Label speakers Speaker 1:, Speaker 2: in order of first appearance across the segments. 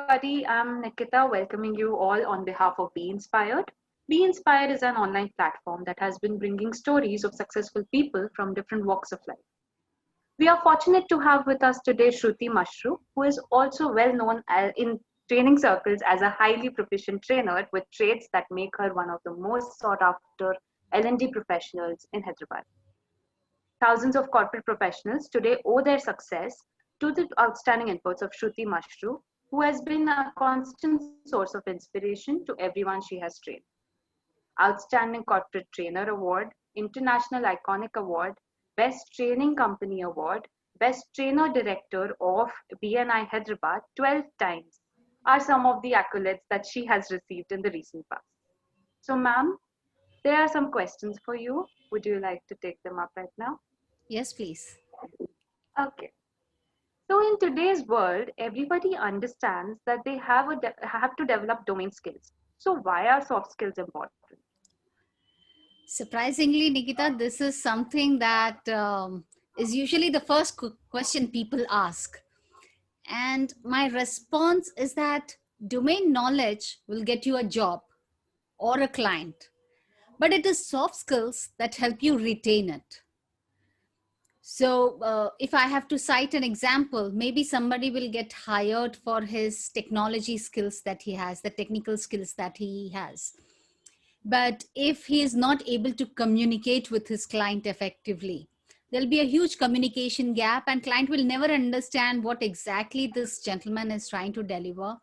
Speaker 1: everybody. I'm Nikita, welcoming you all on behalf of Be Inspired. Be Inspired is an online platform that has been bringing stories of successful people from different walks of life. We are fortunate to have with us today Shruti Mashru, who is also well known in training circles as a highly proficient trainer with traits that make her one of the most sought after L&D professionals in Hyderabad. Thousands of corporate professionals today owe their success to the outstanding inputs of Shruti Mashru, who has been a constant source of inspiration to everyone she has trained. Outstanding Corporate Trainer Award, International Iconic Award, Best Training Company Award, Best Trainer Director of BNI Hyderabad 12 times are some of the accolades that she has received in the recent past. So, ma'am, there are some questions for you. Would you like to take them up right now?
Speaker 2: Yes, please.
Speaker 1: Okay. So in today's world, everybody understands that they have to develop domain skills. So why are soft skills important?
Speaker 2: Surprisingly, Nikita, this is something that is usually the first question people ask. And my response is that domain knowledge will get you a job or a client, but it is soft skills that help you retain it. So, if I have to cite an example, maybe somebody will get hired for his technology skills that he has, the technical skills that he has. But if he is not able to communicate with his client effectively, there'll be a huge communication gap, and client will never understand what exactly this gentleman is trying to deliver,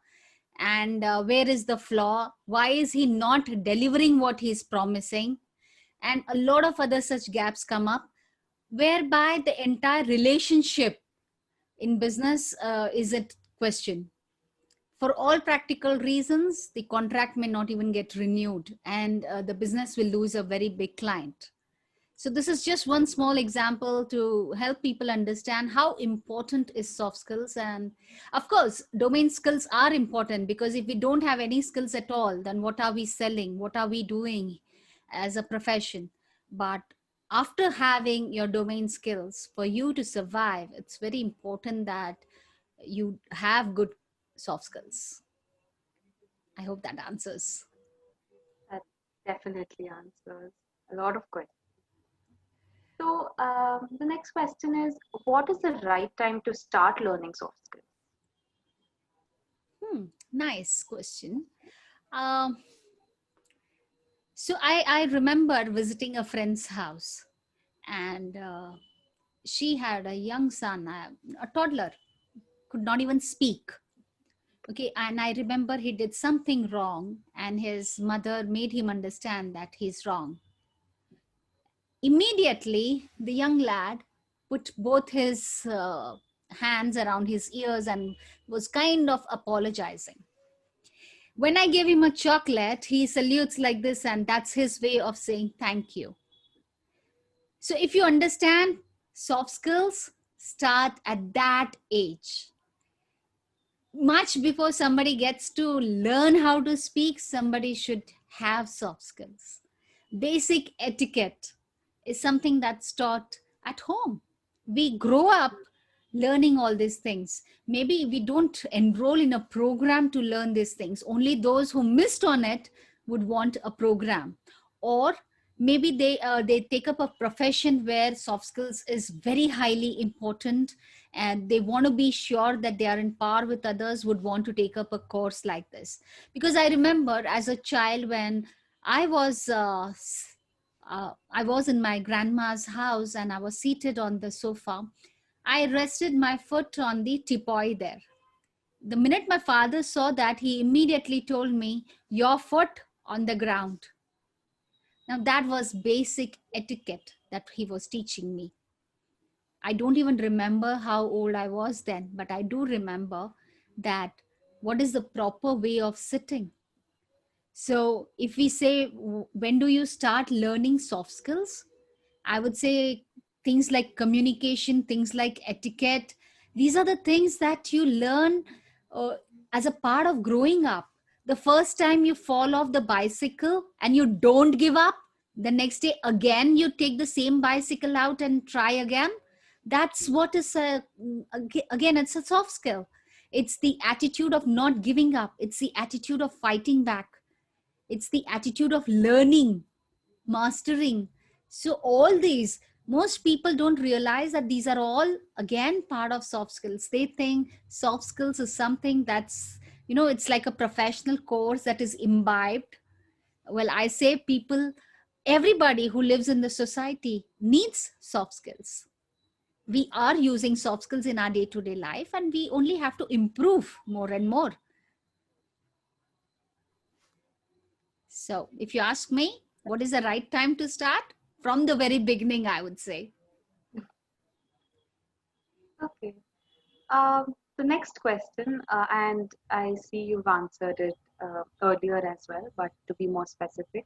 Speaker 2: and where is the flaw, why is he not delivering what he's promising, and a lot of other such gaps come up, whereby the entire relationship in business is at question. For all practical reasons, the contract may not even get renewed, and the business will lose a very big client. So this is just one small example to help people understand how important is soft skills. And of course, domain skills are important, because if we don't have any skills at all, then what are we selling? What are we doing as a profession? But after having your domain skills, for you to survive, it's very important that you have good soft skills. I hope that answers.
Speaker 1: That definitely answers a lot of questions. So the next question is, what is the right time to start learning soft skills?
Speaker 2: Nice question. Um, so I remember visiting a friend's house, and she had a young son, a toddler, could not even speak. Okay, and I remember he did something wrong, and his mother made him understand that he's wrong. Immediately, the young lad put both his hands around his ears and was kind of apologizing. When I gave him a chocolate, he salutes like this, and that's his way of saying thank you. So, if you understand, soft skills start at that age. Much before somebody gets to learn how to speak, somebody should have soft skills. Basic etiquette is something that's taught at home. We grow up learning all these things. Maybe we don't enroll in a program to learn these things. Only those who missed on it would want a program. Or maybe they take up a profession where soft skills is very highly important, and they want to be sure that they are in par with others, would want to take up a course like this. Because I remember as a child, when I was I was in my grandma's house and I was seated on the sofa. I rested my foot on the tipoy there. The minute my father saw that, he immediately told me, "Your foot on the ground." Now, that was basic etiquette that he was teaching me. I don't even remember how old I was then, but I do remember that what is the proper way of sitting. So, if we say, when do you start learning soft skills? I would say things like communication, things like etiquette. These are the things that you learn uh, as a part of growing up. The first time you fall off the bicycle and you don't give up, the next day again you take the same bicycle out and try again. That's what is again, it's a soft skill. It's the attitude of not giving up. It's the attitude of fighting back. It's the attitude of learning, mastering. So all these, most people don't realize that these are all again part of soft skills. They think soft skills is something that's, it's like a professional course that is imbibed. Well, I say people, everybody who lives in the society needs soft skills. We are using soft skills in our day-to-day life, and we only have to improve more and more. So if you ask me, what is the right time to start? From the very beginning, I would say.
Speaker 1: Okay. The next question, and I see you've answered it earlier as well, but to be more specific,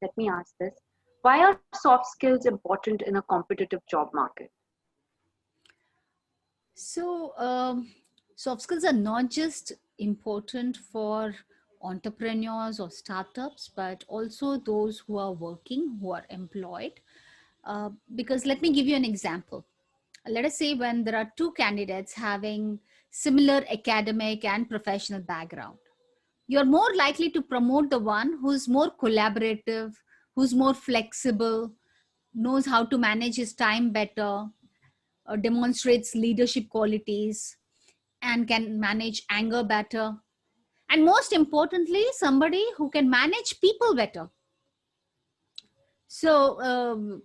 Speaker 1: let me ask this. Why are soft skills important in a competitive job market?
Speaker 2: So soft skills are not just important for entrepreneurs or startups, but also those who are working, who are employed. Because let me give you an example. Let us say when there are two candidates having similar academic and professional background, you're more likely to promote the one who's more collaborative, who's more flexible, knows how to manage his time better, demonstrates leadership qualities, and can manage anger better. And most importantly, somebody who can manage people better. So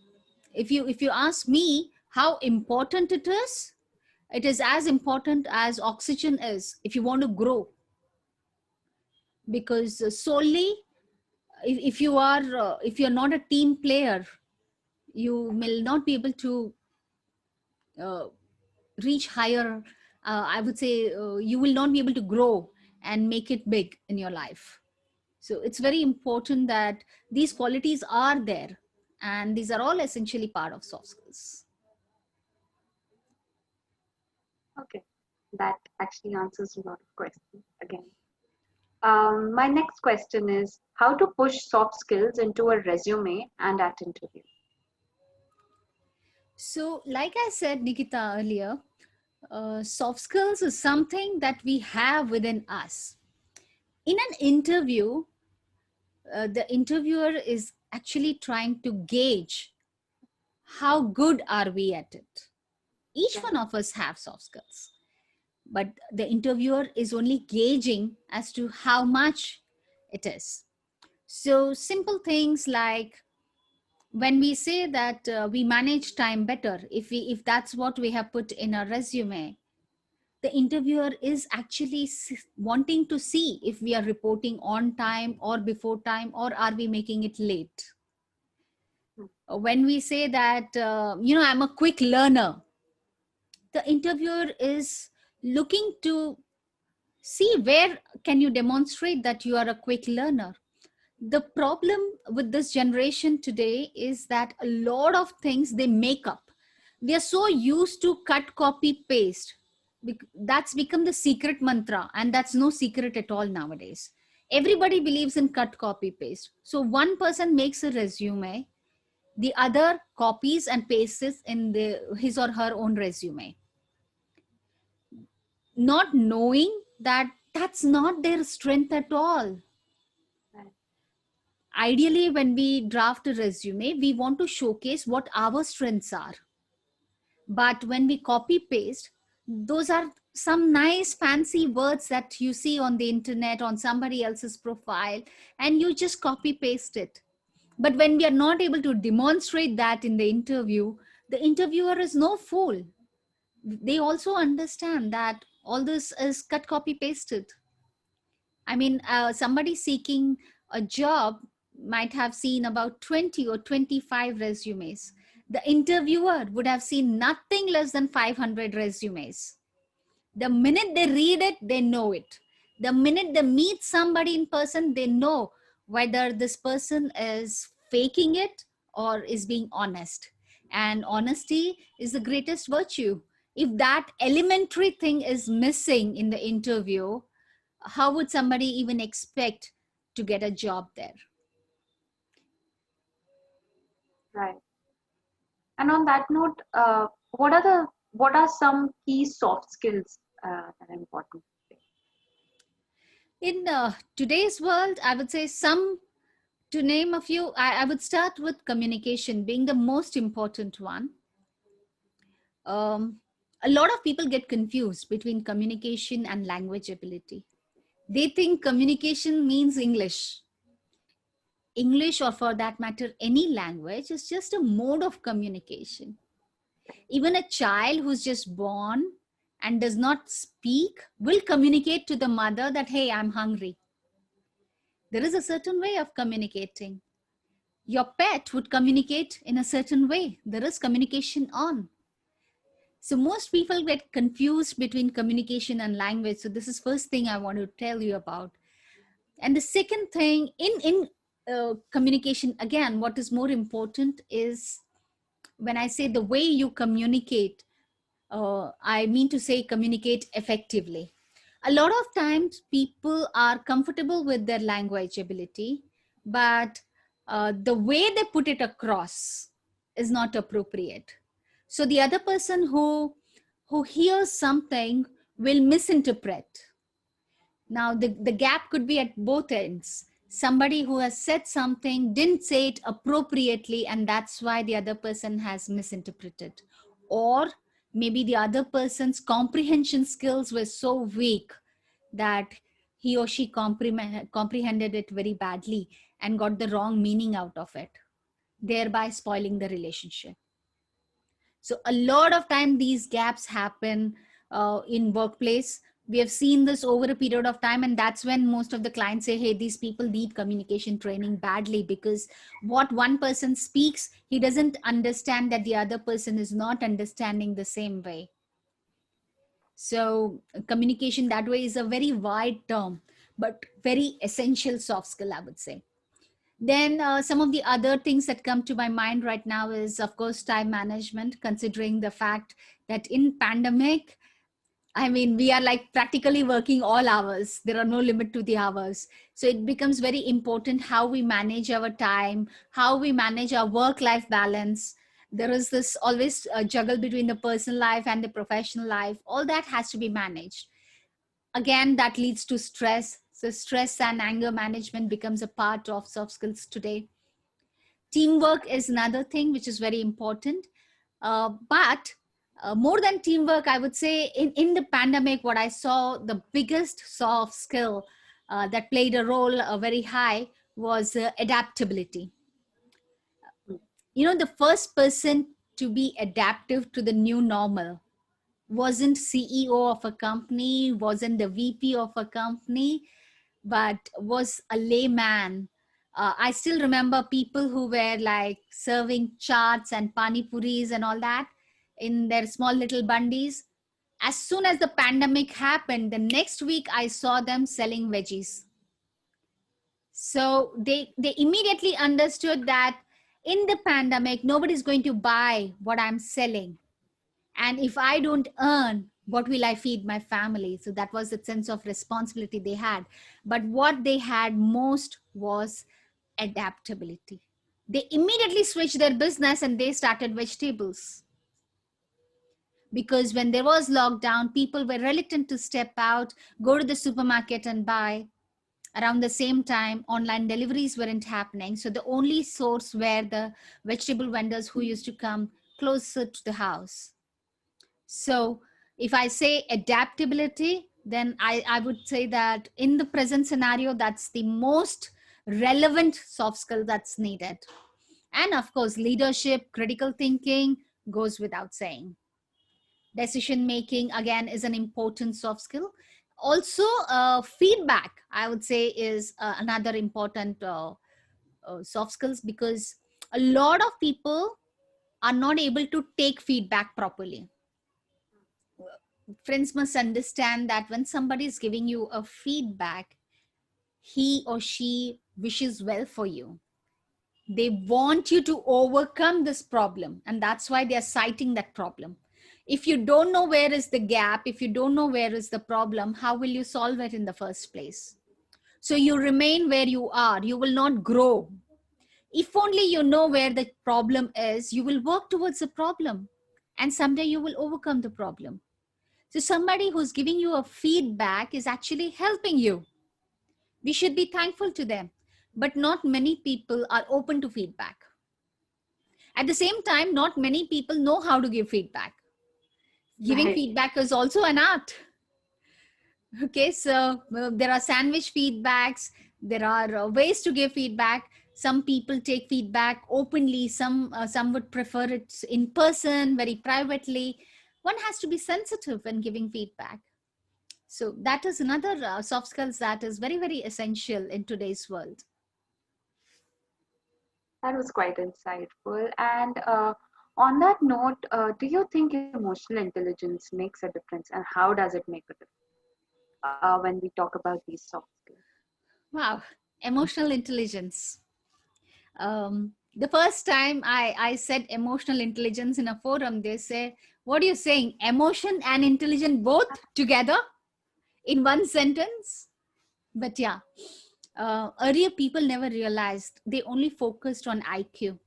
Speaker 2: if you ask me how important it is as important as oxygen is if you want to grow. Because solely if you're not a team player, you will not be able to uh, reach higher. I would say you will not be able to grow and make it big in your life. So it's very important that these qualities are there, and these are all essentially part of soft skills.
Speaker 1: Okay, that actually answers a lot of questions again. My next question is how to push soft skills into a resume and at interview.
Speaker 2: So like I said, Nikita, earlier, soft skills is something that we have within us. In an interview, the interviewer is actually trying to gauge how good are we at it. Each
Speaker 1: Right.
Speaker 2: one of us have soft skills, but the interviewer is only gauging as to how much it is. So simple things like when we say that we manage time better, if that's what we have put in our resume, the interviewer is actually wanting to see if we are reporting on time or before time, or are we making it late.
Speaker 1: Hmm.
Speaker 2: When we say that I'm a quick learner, the interviewer is looking to see where can you demonstrate that you are a quick learner. The problem with this generation today is that a lot of things they make up. We are so used to cut, copy, paste. That's become the secret mantra, and that's no secret at all nowadays. Everybody believes in cut, copy, paste. So one person makes a resume, the other copies and pastes in his or her own resume, not knowing that that's not their strength at all.
Speaker 1: Right.
Speaker 2: Ideally, when we draft a resume, we want to showcase what our strengths are. But when we copy paste, those are some nice fancy words that you see on the internet on somebody else's profile, and you just copy paste it. But when we are not able to demonstrate that in the interview, the interviewer is no fool. They also understand that all this is cut, copy, pasted. I mean, somebody seeking a job might have seen about 20 or 25 resumes. The interviewer would have seen nothing less than 500 resumes. The minute they read it, they know it. The minute they meet somebody in person, they know whether this person is faking it or is being honest. And honesty is the greatest virtue. If that elementary thing is missing in the interview, how would somebody even expect to get a job there?
Speaker 1: Right. And on that note, what are some key soft skills an important thing.
Speaker 2: In today's world, I would say to name a few, I would start with communication being the most important one. Um, a lot of people get confused between communication and language ability. They think communication means English. English, or for that matter, any language, is just a mode of communication. Even a child who's just born and does not speak will communicate to the mother that, hey, I'm hungry. There is a certain way of communicating. Your pet would communicate in a certain way. There is communication on. So most people get confused between communication and language. So this is first thing I want to tell you about. And the second thing in communication, again, what is more important is when I say the way you communicate, I mean to say communicate effectively. A lot of times people are comfortable with their language ability, but the way they put it across is not appropriate. So the other person who hears something will misinterpret. Now the gap could be at both ends. Somebody who has said something didn't say it appropriately, and that's why the other person has misinterpreted. Or maybe the other person's comprehension skills were so weak that he or she comprehended it very badly and got the wrong meaning out of it, thereby spoiling the relationship. So a lot of time these gaps happen in workplace. We have seen this over a period of time, and that's when most of the clients say, hey, these people need communication training badly, because what one person speaks, he doesn't understand that the other person is not understanding the same way. So communication that way is a very wide term, but very essential soft skill, I would say. Then some of the other things that come to my mind right now is, of course, time management, considering the fact that in pandemic, I mean, we are like practically working all hours. There are no limit to the hours. So it becomes very important how we manage our time, how we manage our work-life balance. There is this always juggle between the personal life and the professional life. All that has to be managed. Again, that leads to stress. So stress and anger management becomes a part of soft skills today. Teamwork is another thing which is very important. But more than teamwork, I would say in the pandemic, what I saw, the biggest soft skill that played a role very high was adaptability. You know, the first person to be adaptive to the new normal wasn't CEO of a company, wasn't the VP of a company, but was a layman. I still remember people who were like serving chaats and pani puris and all that in their small little bundis. As soon as the pandemic happened, the next week I saw them selling veggies. So they immediately understood that in the pandemic, nobody's going to buy what I'm selling. And if I don't earn, what will I feed my family? So that was the sense of responsibility they had. But what they had most was adaptability. They immediately switched their business and they started vegetables. Because when there was lockdown, people were reluctant to step out, go to the supermarket and buy. Around the same time, online deliveries weren't happening. So the only source were the vegetable vendors who used to come closer to the house. So if I say adaptability, then I would say that in the present scenario, that's the most relevant soft skill that's needed. And of course, leadership, critical thinking goes without saying. Decision making, again, is an important soft skill. Also, feedback, I would say, is another important soft skills, because a lot of people are not able to take feedback properly. Friends must understand that when somebody is giving you a feedback, he or she wishes well for you. They want you to overcome this problem, and that's why they are citing that problem. If you don't know where is the gap, if you don't know where is the problem, how will you solve it in the first place? So you remain where you are, you will not grow. If only you know where the problem is, you will work towards the problem, and someday you will overcome the problem. So somebody who's giving you a feedback is actually helping you. We should be thankful to them. But not many people are open to feedback. At the same time, not many people know how to give feedback. Giving
Speaker 1: Right.
Speaker 2: feedback is also an art. Okay, so there are sandwich feedbacks. There are ways to give feedback. Some people take feedback openly. Some would prefer it in person, very privately. One has to be sensitive when giving feedback. So that is another soft skills that is very, very essential in today's world.
Speaker 1: That was quite insightful. And on that note, do you think emotional intelligence makes a difference, and how does it make a difference when we talk about these soft skills?
Speaker 2: Wow, emotional intelligence. The first time I said emotional intelligence in a forum, they say, "What are you saying? Emotion and intelligence both together in one sentence?" But yeah, earlier people never realized, they only focused on IQ.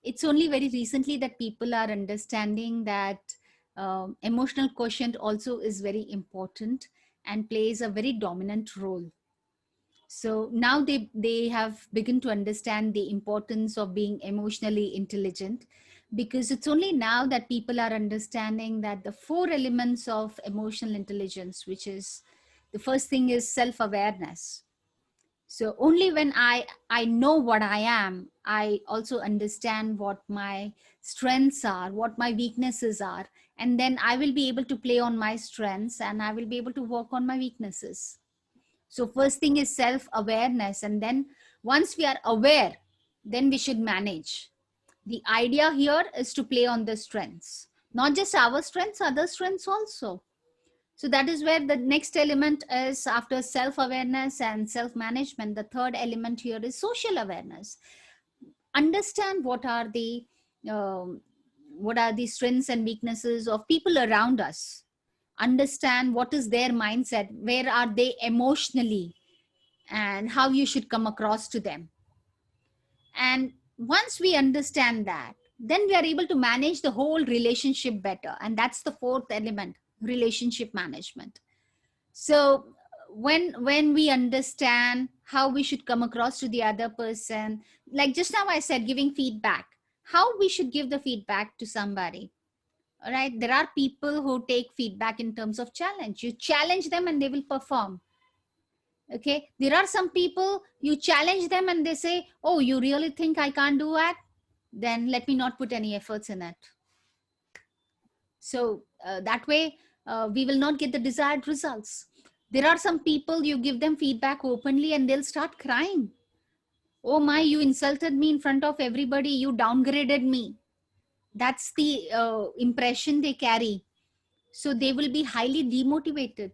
Speaker 2: It's only very recently that people are understanding that emotional quotient also is very important and plays a very dominant role. So now they have begun to understand the importance of being emotionally intelligent, because it's only now that people are understanding that the four elements of emotional intelligence, which is, the first thing is self awareness. So only when I know what I am, I also understand what my strengths are, what my weaknesses are, and then I will be able to play on my strengths and I will be able to work on my weaknesses. So first thing is self awareness, and then once we are aware, then we should manage. The idea here is to play on the strengths, not just our strengths, other strengths also. So that is where the next element is, after self awareness and self management. The third element here is social awareness. Understand um, what are the strengths and weaknesses of people around us. Understand what is their mindset, where are they emotionally, and how you should come across to them. And once we understand that, then we are able to manage the whole relationship better. And that's the fourth element, relationship management. So when we understand how we should come across to the other person, like just now I said, giving feedback, how we should give the feedback to somebody. All right, there are people who take feedback in terms of challenge. You challenge them and they will perform. Okay, there are some people, you challenge them and they say, oh, you really think I can't do that? Then let me not put any efforts in it. So that way we will not get the desired results. There are some people, you give them feedback openly and they'll start crying. Oh my, you insulted me in front of everybody, you downgraded me. That's the impression they carry. So they will be highly demotivated.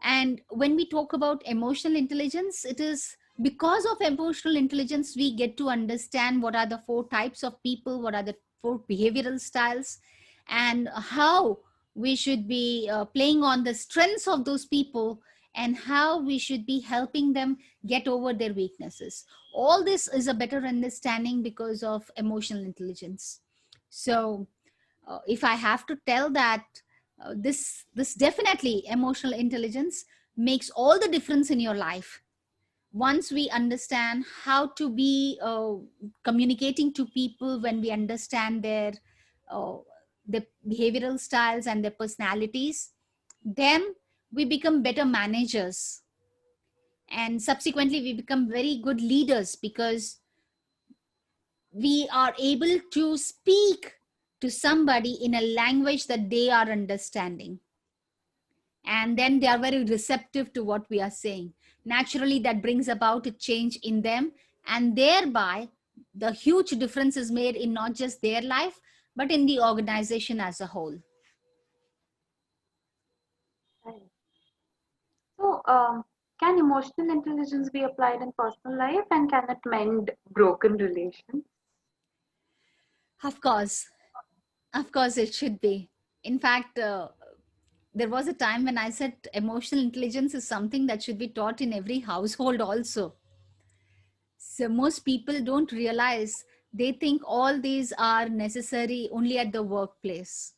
Speaker 2: And when we talk about emotional intelligence, it is because of emotional intelligence we get to understand what are the four types of people, what are the four behavioral styles, and how we should be playing on the strengths of those people, and how we should be helping them get over their weaknesses. All this is a better understanding because of emotional intelligence. So if I have to tell that, this definitely, emotional intelligence makes all the difference in your life. Once we understand how to be communicating to people, when we understand uh, their behavioral styles and their personalities, then we become better managers, and subsequently we become very good leaders, because we are able to speak to somebody in a language that they are understanding, and then they are very receptive to what we are saying. Naturally that brings about a change in them, and thereby the huge difference is made in not just their life but in the organization as a whole.
Speaker 1: Right. So, can emotional intelligence be applied in personal life, and can it mend broken relations?
Speaker 2: Of course, of course it should be. In fact, there was a time when I said emotional intelligence is something that should be taught in every household also. So most people don't realize, they think all these are necessary only at the workplace.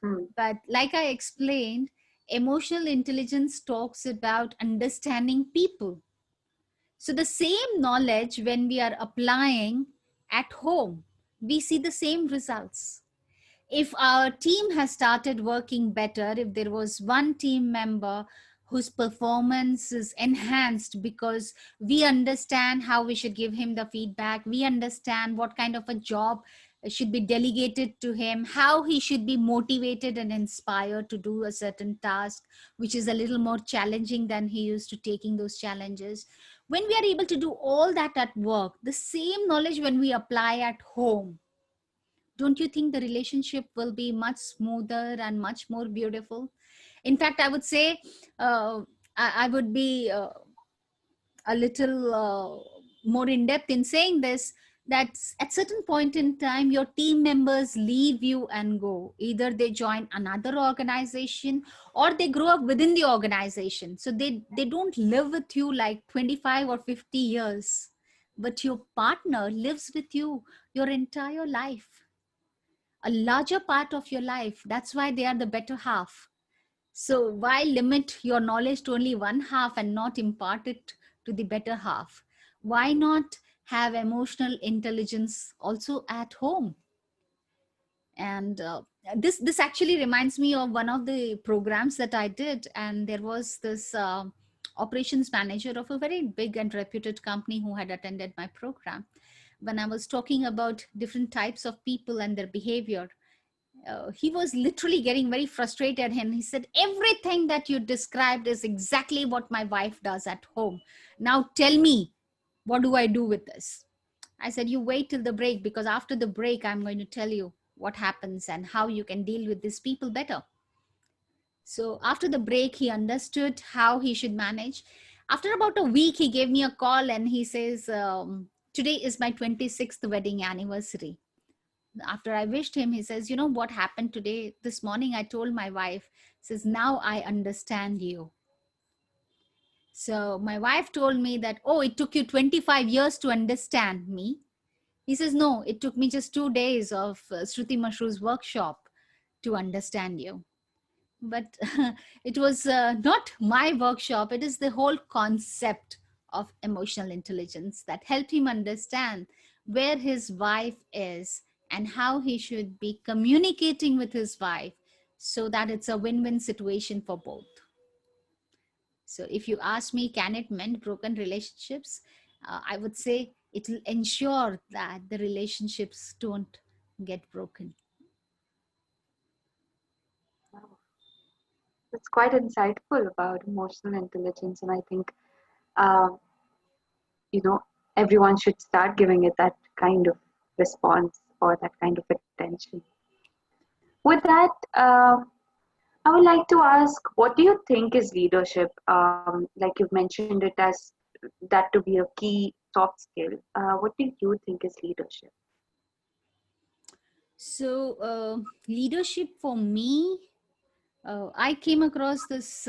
Speaker 1: Hmm.
Speaker 2: But like I explained, emotional intelligence talks about understanding people. So the same knowledge, when we are applying at home, we see the same results. If our team has started working better, if there was one team member whose performance is enhanced because we understand how we should give him the feedback, we understand what kind of a job should be delegated to him, how he should be motivated and inspired to do a certain task, which is a little more challenging than he used to taking those challenges. When we are able to do all that at work, the same knowledge when we apply at home, don't you think the relationship will be much smoother and much more beautiful? In fact, I would say, I would be a little more in depth in saying this, that at certain point in time your team members leave you and go. Either they join another organization or they grow up within the organization, so they don't live with you like 25 or 50 years, but your partner lives with you your entire life, a larger part of your life. That's why they are the better half. So why limit your knowledge to only one half and not impart it to the better half? Why not have emotional intelligence also at home? And this actually reminds me of one of the programs that I did, and there was this operations manager of a very big and reputed company who had attended my program. When I was talking about different types of people and their behavior, he was literally getting very frustrated, and he said, everything that you described is exactly what my wife does at home. Now tell me, what do I do with this? I said, you wait till the break, because after the break I'm going to tell you what happens and how you can deal with these people better. So after the break, he understood how he should manage. After about a week, he gave me a call and he says, today is my 26th wedding anniversary. After I wished him, he says, you know what happened today? This morning, I told my wife, says, now I understand you. So my wife told me that, oh, it took you 25 years to understand me. He says, no, it took me just 2 days of Shruti Mashru's workshop to understand you. But it was not my workshop. It is the whole concept of emotional intelligence that helped him understand where his wife is and how he should be communicating with his wife so that it's a win-win situation for both. So if you ask me, can it mend broken relationships? I would say it will ensure that the relationships don't get broken.
Speaker 1: Wow. That's quite insightful about emotional intelligence, and I think um, you know everyone should start giving it that kind of response or that kind of attention. With that, I would like to ask, what do you think is leadership? Like you've mentioned it as that to be a key soft skill. What do you think is leadership?
Speaker 2: So, leadership for me, I came across this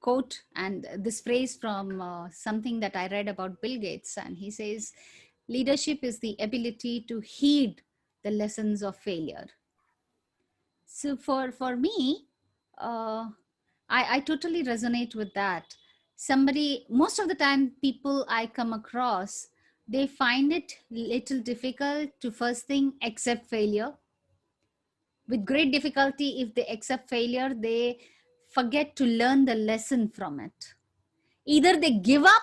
Speaker 2: quote and this phrase from something that I read about Bill Gates. And he says, leadership is the ability to heed the lessons of failure. So, for me, uh, I totally resonate with that. Somebody, most of the time, people I come across, they find it little difficult to first thing accept failure. With great difficulty, if they accept failure, they forget to learn the lesson from it. Either they give up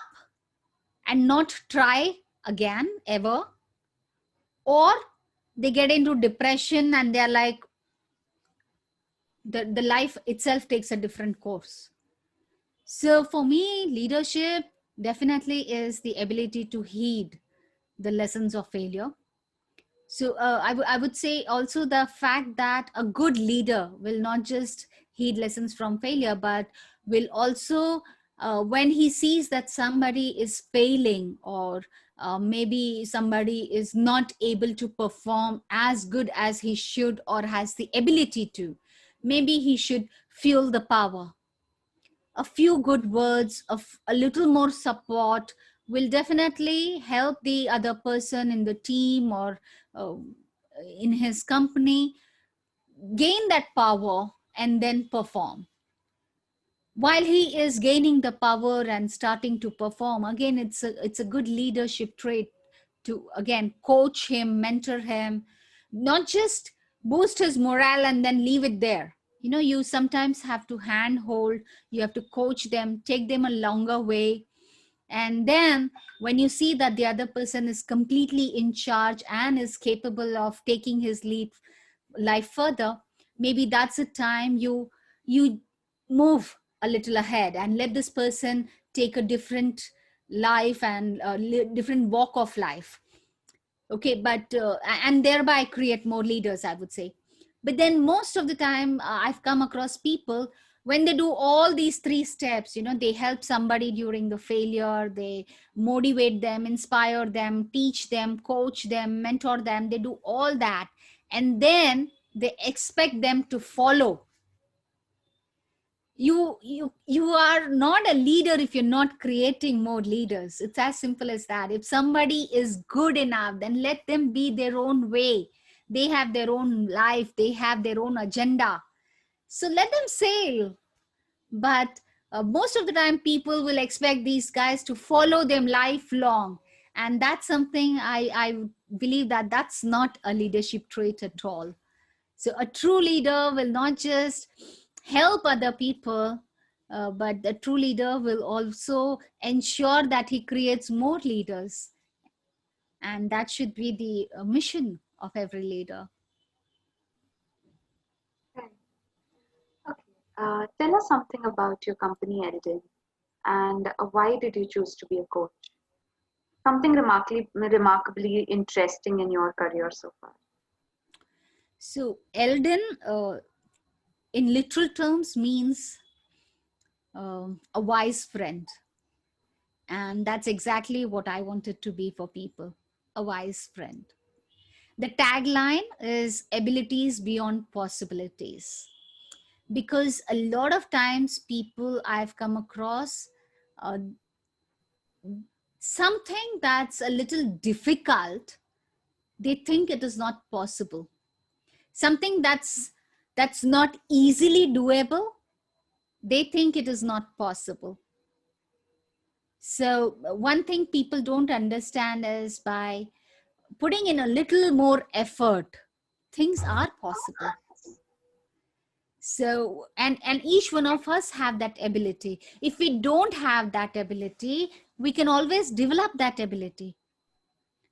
Speaker 2: and not try again ever, or they get into depression and they're like, the life itself takes a different course. So for me, leadership definitely is the ability to heed the lessons of failure. So I would say also the fact that a good leader will not just heed lessons from failure, but will also, when he sees that somebody is failing, or maybe somebody is not able to perform as good as he should or has the ability to, maybe he should fuel the power. A few good words of a little more support will definitely help the other person in the team or uh, in his company gain that power and then perform. While he is gaining the power and starting to perform, again, it's a good leadership trait to again coach him, mentor him, not just boost his morale and then leave it there. You sometimes have to handhold, you have to coach them, take them a longer way. And then when you see that the other person is completely in charge and is capable of taking his lead life further, maybe that's a time you move a little ahead and let this person take a different life and different walk of life. Okay, but and thereby create more leaders, I would say. But then most of the time, I've come across people, when they do all these three steps, they help somebody during the failure, they motivate them, inspire them, teach them, coach them, mentor them, they do all that, and then they expect them to follow. You are not a leader if you're not creating more leaders. It's as simple as that. If somebody is good enough, then let them be their own way. They have their own life, they have their own agenda, so let them sail. But most of the time people will expect these guys to follow them lifelong, and that's something I believe that that's not a leadership trait at all. So a true leader will not just help other people, but the true leader will also ensure that he creates more leaders. And that should be the mission of every leader.
Speaker 1: Right. Okay. Tell us something about your company, Eldon, and why did you choose to be a coach? Something remarkably interesting in your career so far.
Speaker 2: So Eldon, in literal terms, means a wise friend. And that's exactly what I wanted to be for people, a wise friend. The tagline is abilities beyond possibilities. Because a lot of times, people I've come across, uh, something that's a little difficult, they think it is not possible. Something that's not easily doable, they think it is not possible. So one thing people don't understand is by putting in a little more effort, things are possible. So and each one of us have that ability. If we don't have that ability, we can always develop that ability.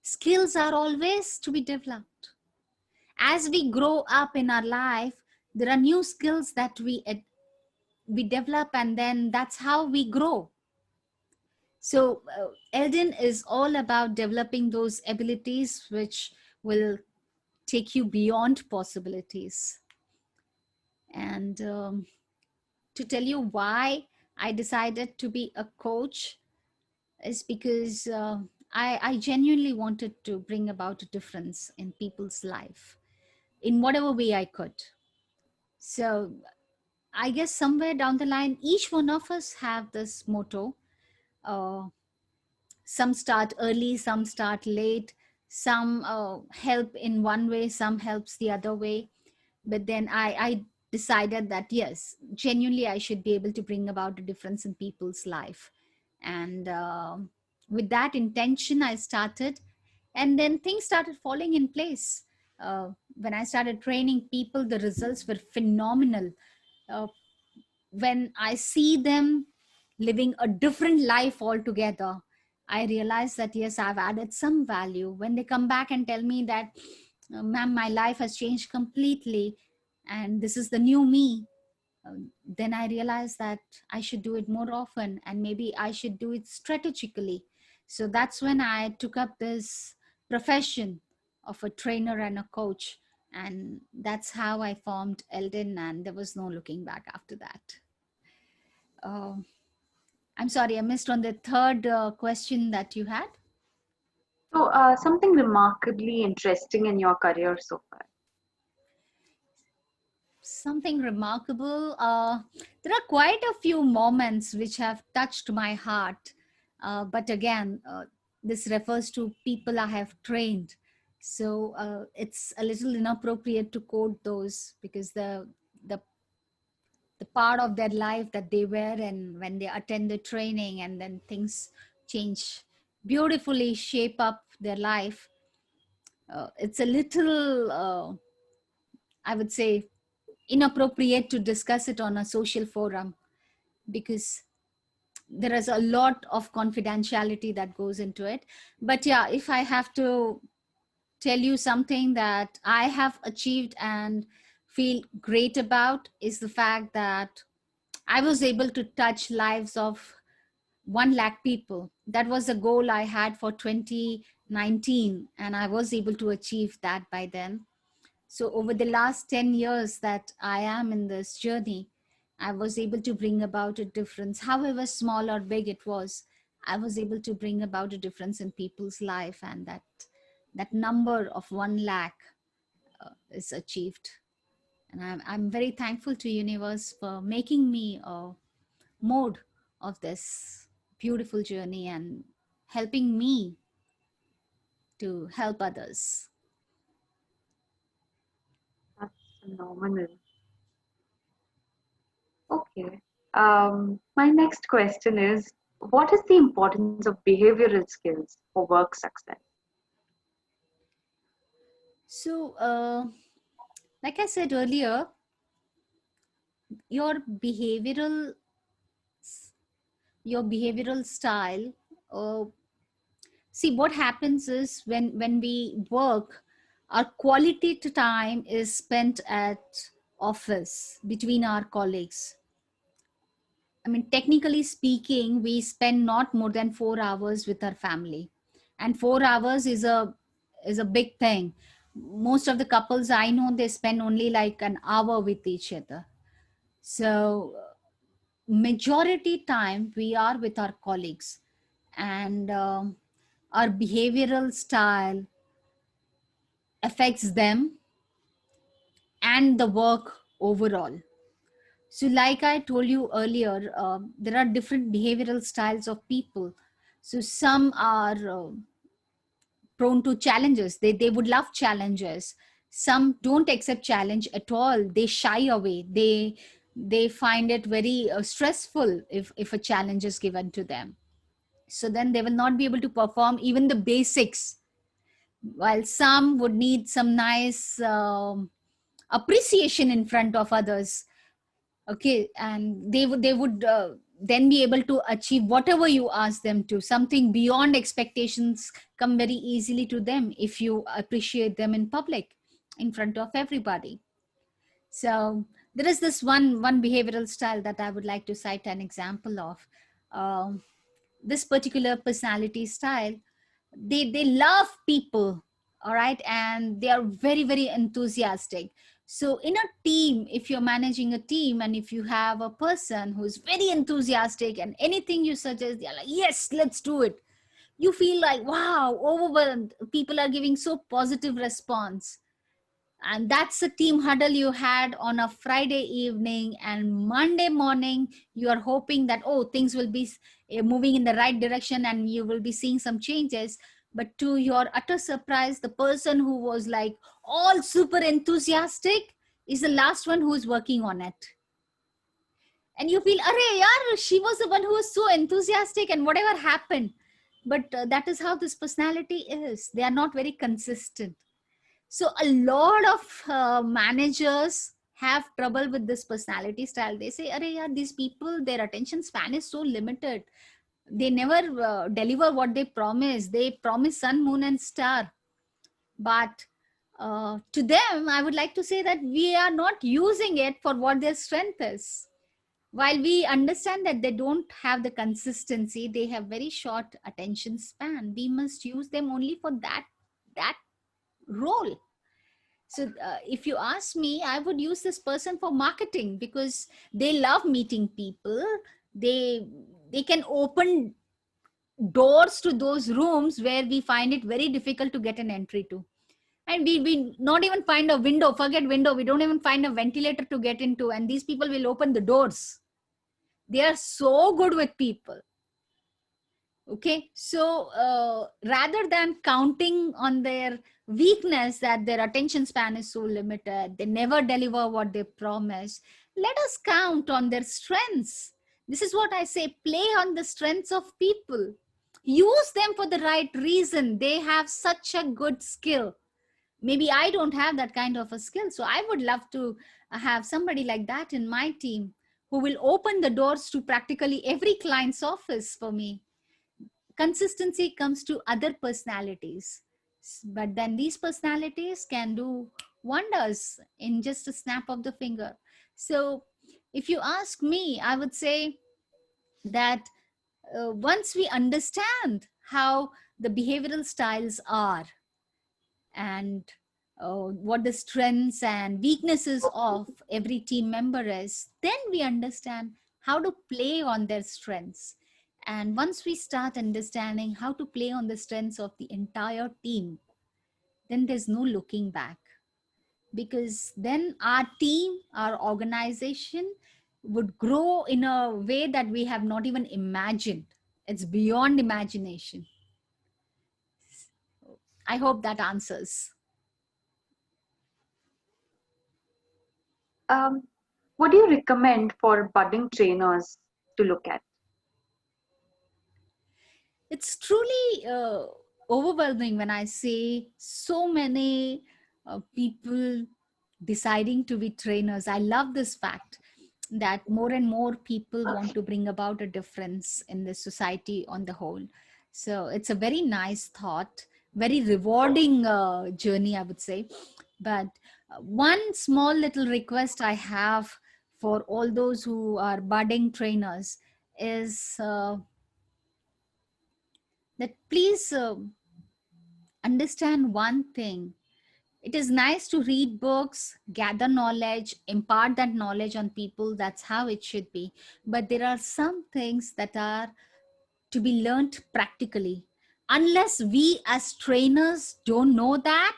Speaker 2: Skills are always to be developed. As we grow up in our life, there are new skills that we develop, and then that's how we grow. So Eldon is all about developing those abilities which will take you beyond possibilities. And to tell you why I decided to be a coach is because I genuinely wanted to bring about a difference in people's life in whatever way I could. So I guess somewhere down the line, each one of us have this motto. Uh, some start early, some start late, some help in one way, some helps the other way. But then I decided that yes, genuinely I should be able to bring about a difference in people's life. And with that intention, I started, and then things started falling in place. When I started training people, the results were phenomenal. uh, when I see them living a different life altogether, I realize that yes, I've added some value. When they come back and tell me that, ma'am, my life has changed completely and this is the new me, then I realize that I should do it more often, and maybe I should do it strategically. So that's when I took up this profession of a trainer and a coach. And that's how I formed Eldon, and there was no looking back after that. Uh, I'm sorry, I missed on the third question that you had.
Speaker 1: So, something remarkably interesting in your career so far.
Speaker 2: Something remarkable. There are quite a few moments which have touched my heart. But again, this refers to people I have trained. So it's a little inappropriate to quote those, because the the part of their life that they were in when they attend the training, and then things change, beautifully shape up their life. It's a little, I would say, inappropriate to discuss it on a social forum, because there is a lot of confidentiality that goes into it. But yeah, if I have to tell you something that I have achieved and feel great about, is the fact that I was able to touch lives of 1 lakh people. That was a goal I had for 2019, and I was able to achieve that by then. So, over the last 10 years that I am in this journey, I was able to bring about a difference, however small or big it was. I was able to bring about a difference in people's life, and that number of 1 lakh is achieved. And I'm very thankful to universe for making me a mode of this beautiful journey and helping me to help others.
Speaker 1: That's phenomenal. Okay. My next question is, what is the importance of behavioral skills for work success?
Speaker 2: So, like I said earlier, your behavioral your behavioral style, uh, see what happens is, when we work, our quality time is spent at office between our colleagues. I mean, technically speaking, we spend not more than 4 hours with our family, and 4 hours is a big thing. Most of the couples I know, they spend only like an hour with each other. So majority time we are with our colleagues, and our behavioral style affects them and the work overall. So, like I told you earlier, there are different behavioral styles of people. So, some are prone to challenges. They would love challenges. Some don't accept challenge at all. They shy away. They find it very stressful if a challenge is given to them. So then they will not be able to perform even the basics. While some would need some nice appreciation in front of others, okay, and they would then be able to achieve whatever you ask them to. Something beyond expectations come very easily to them if you appreciate them in public, in front of everybody. So there is this one behavioral style that I would like to cite an example of. um, this particular personality style, they love people, all right, and they are very very enthusiastic. So in a team, if you're managing a team and if you have a person who's very enthusiastic, and anything you suggest, they're like, yes, let's do it. You feel like, wow, overwhelmed, people are giving so positive response. And that's the team huddle you had on a Friday evening, and Monday morning you are hoping that, oh, things will be moving in the right direction and you will be seeing some changes. But to your utter surprise, the person who was like all super enthusiastic is the last one who is working on it. And you feel, arey yaar, she was the one who was so enthusiastic, and whatever happened. But that is how this personality is. They are not very consistent. So a lot of managers have trouble with this personality style. They say, "Arey yaar, these people, their attention span is so limited. They never deliver what they promise. They promise sun, moon, and star." But to them, I would like to say that we are not using it for what their strength is. While we understand that they don't have the consistency, they have very short attention span. We must use them only for that role. So if you ask me, I would use this person for marketing, because they love meeting people. They can open doors to those rooms where we find it very difficult to get an entry to. And we not even find a window, forget window, we don't even find a ventilator to get into, and these people will open the doors. They are so good with people. Okay, so rather than counting on their weakness that their attention span is so limited, they never deliver what they promise. Let us count on their strengths. This is what I say, play on the strengths of people. Use them for the right reason. They have such a good skill. Maybe I don't have that kind of a skill. So I would love to have somebody like that in my team who will open the doors to practically every client's office for me. Consistency comes to other personalities, but then these personalities can do wonders in just a snap of the finger. So if you ask me, I would say that once we understand how the behavioral styles are and what the strengths and weaknesses of every team member is, then we understand how to play on their strengths. And once we start understanding how to play on the strengths of the entire team, then there's no looking back. Because then our team, our organization would grow in a way that we have not even imagined. It's beyond imagination. I hope that answers.
Speaker 1: What do you recommend for budding trainers to look at?
Speaker 2: It's truly overwhelming when I see so many people deciding to be trainers. I love this fact that more and more people want to bring about a difference in the society on the whole. So it's a very nice thought, very rewarding journey, I would say. But one small little request I have for all those who are budding trainers is that please understand one thing. It is nice to read books, gather knowledge, impart that knowledge on people. That's how it should be. But there are some things that are to be learned practically. Unless we as trainers don't know that,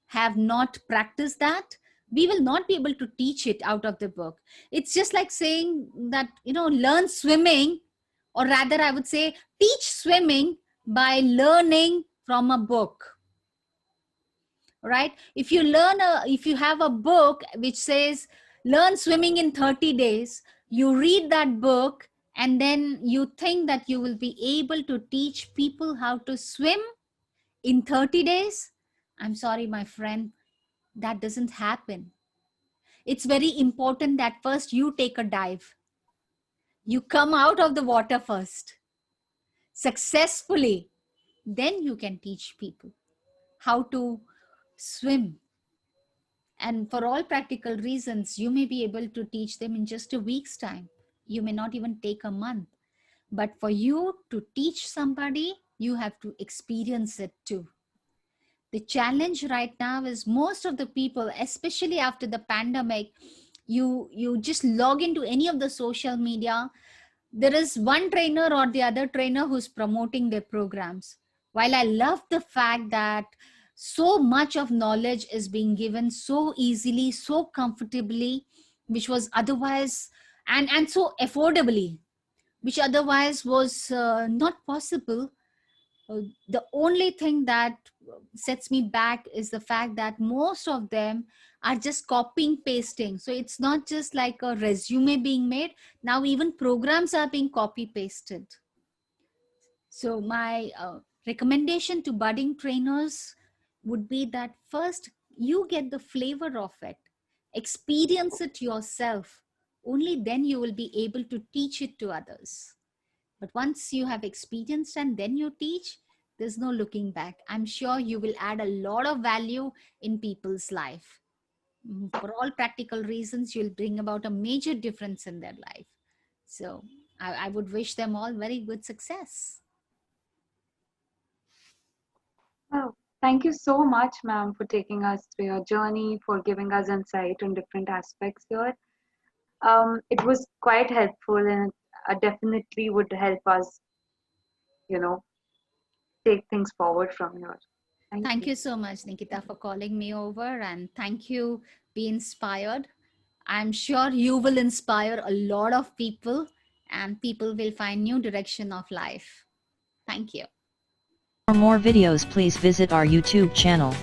Speaker 2: have not practiced that, we will not be able to teach it out of the book. It's just like saying that, learn swimming, or rather I would say teach swimming by learning from a book. Right? If you have a book which says learn swimming in 30 days, you read that book and then you think that you will be able to teach people how to swim in 30 days. I'm sorry, my friend, that doesn't happen. It's very important that first you take a dive. You come out of the water first successfully. Then you can teach people how to swim. And for all practical reasons, you may be able to teach them in just a week's time. You may not even take a month. But for you to teach somebody, you have to experience it too. The challenge right now is most of the people, especially after the pandemic, you just log into any of the social media. There is one trainer or the other trainer who's promoting their programs. While I love the fact that so much of knowledge is being given so easily, so comfortably, which was otherwise, and so affordably, which otherwise was not possible. The only thing that sets me back is the fact that most of them are just copying pasting. So it's not just like a resume being made. Now even programs are being copy pasted. So my recommendation to budding trainers would be that first you get the flavor of it, experience it yourself. Only then you will be able to teach it to others. But once you have experienced and then you teach, there's no looking back. I'm sure you will add a lot of value in people's life. For all practical reasons, you'll bring about a major difference in their life. So I would wish them all very good success.
Speaker 1: Oh, thank you so much, ma'am, for taking us through your journey, for giving us insight on different aspects here. It was quite helpful and definitely would help us, take things forward from here.
Speaker 2: Thank you so much, Nikita, for calling me over, and thank you. Be inspired. I'm sure you will inspire a lot of people and people will find new direction of life. Thank you.
Speaker 3: For more videos, please visit our YouTube channel.